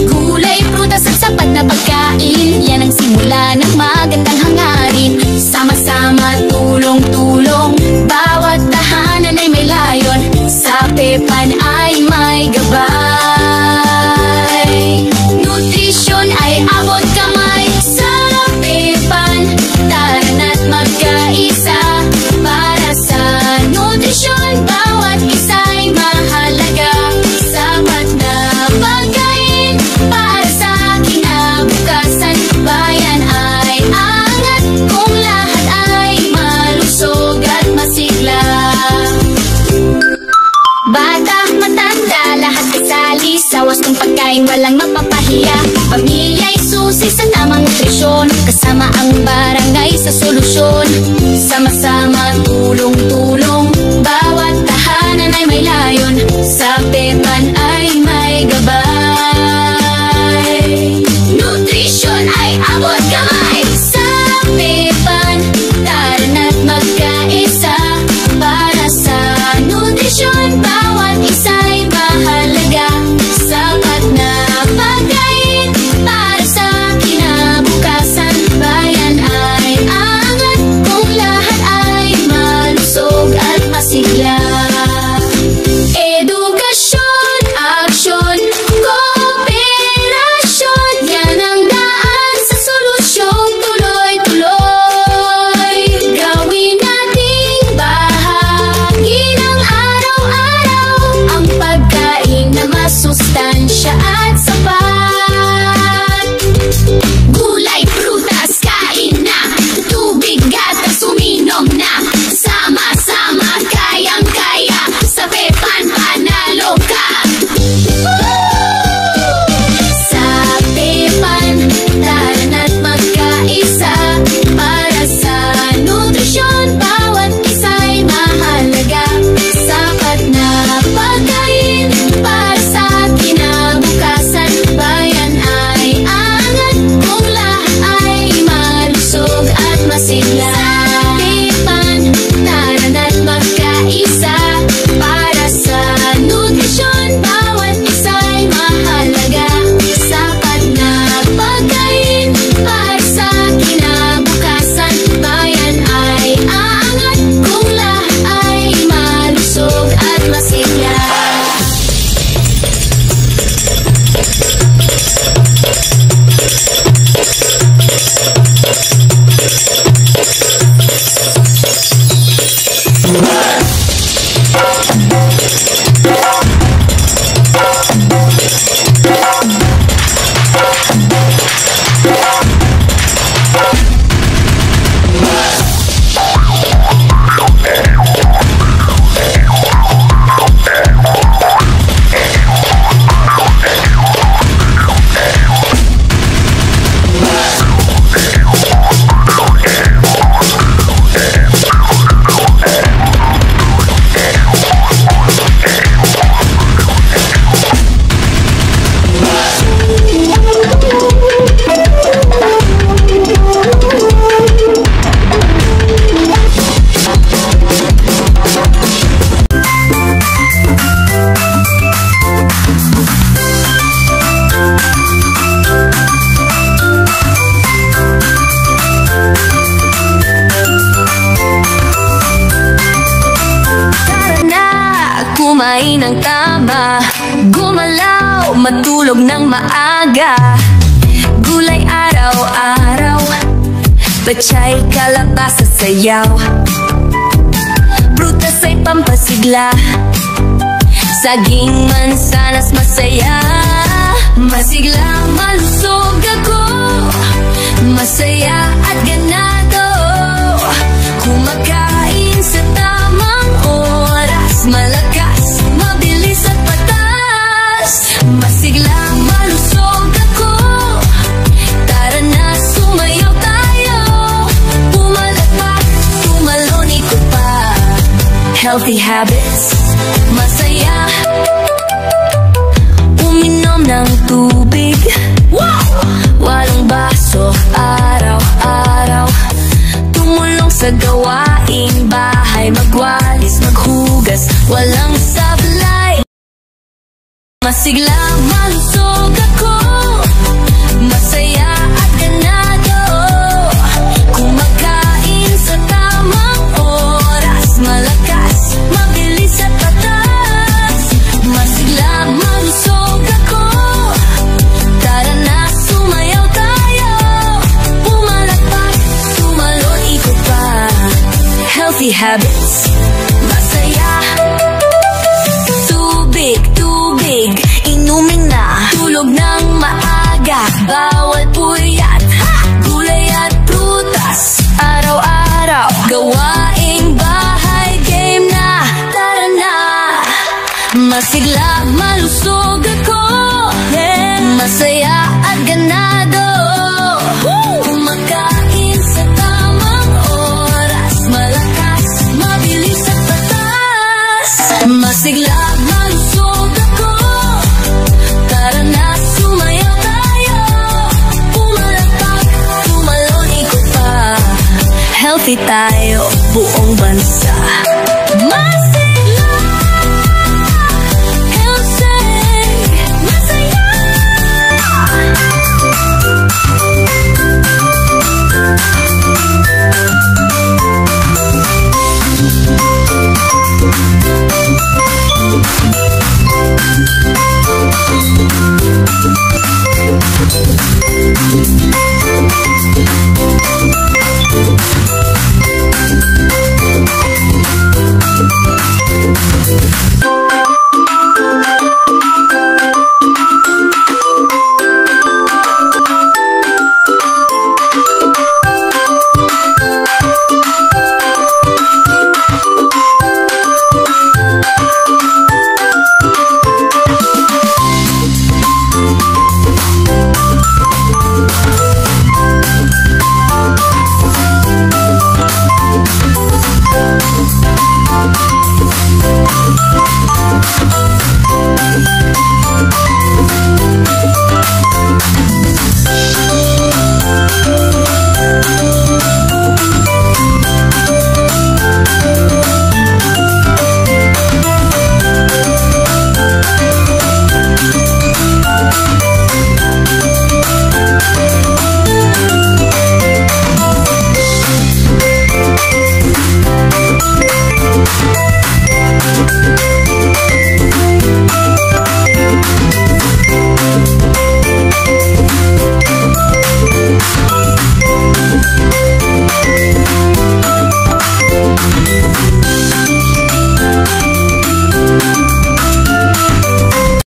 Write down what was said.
Gulay, prutas at sapat na pagkain, yan ang simula ng magandang hangarin. Sama-sama, tulong-tulong, bawat tahanan ay may layon. Sa Pepan ay may gabay, nutrisyon ay abot kamay. Sa Pepan, tara na't magkaisa. Para sa nutrisyon, bawat isa'y mahalaga. Sapat na pagkain para sa kinabukasan, bayan ay angat kung lahat ay malusog at masigla. Bata, matanda, lahat kasali sa wastong pagkain, walang mapapahiya. Pamilya'y susi sa tamang nutrisyon, kasama ang barangay sa solusyon. Sama-sama, tulong-tulong, bawat tahanan ay may layon. Sa Pepan ay may gabay, nutrisyon ay abot kamay. Sa Pepan, tara na't magkaisa. Para sa nutrisyon, bawat isa'y mahalaga. Sapat na pagkain para sa kinabukasan, bayan ay angat kung lahat ay malusog at masigla. Edukasyon, aksyon, kooperasyon, yan ang daan sa solusyon. Tuloy-tuloy, gawin nating bahagi ng araw-araw ang pagkain na masustansya at sapat. Gulay, prutas, kain na, tubig, gatas, uminom na. Sama-sama, kayang-kaya, sa Pepan panalo ka. Sa Pepan, tara na't magkaisa. Para sa nutrisyon, bawat isa'y mahalaga. Sapat na pagkain para sa kinabukasan, bayan ay angat kung lahat ay malusog at masigla. Pepan, tara na't magkaisa. Para sa nutrisyon, bawat isa'y mahalaga. Sapat na pagkain para sa kinabukasan, bayan ay aangat kung lahat ay malusog at masigla. Kumain ng tama, gumalaw, matulog ng maaga. Gulay araw-araw, pechay, kalabasa, sayaw. Prutas ay pampasigla, saging, mansanas, masaya. Mas Masigla, malusog ako, masaya at ganado, kumakain sa tamang oras, malakas, mabilis at patas. Masigla, malusog ako, tara na sumayaw tayo, pumalakpak, tumalon, ikot pa. Healthy habits, masaya, uminom ng tubig, walong baso araw-araw, tumulong sa gawaing bahay, magwalis, maghugas, walang sablay. Masigla, malusog ako, masaya at ganado, kumakain sa tamang oras, malakas, mabilis at patas. Masigla, malusog ako, tara na sumayaw tayo, pumalakpak, tumalon, ikot pa. Healthy habits, masaya. Tubig, tubig, inumin na, tulog ng maaga, bawal puyat, gulay at prutas, araw-araw, gawaing bahay, game na, tara na. Masigla, malusog ako, masaya at ganado, kumakain sa tamang oras, malakas, mabilis at patas. Masigla, malusog ako, tara na sumayaw tayo, pumalakpak, tumalon, ikot pa. Healthy tayo, buong bansa.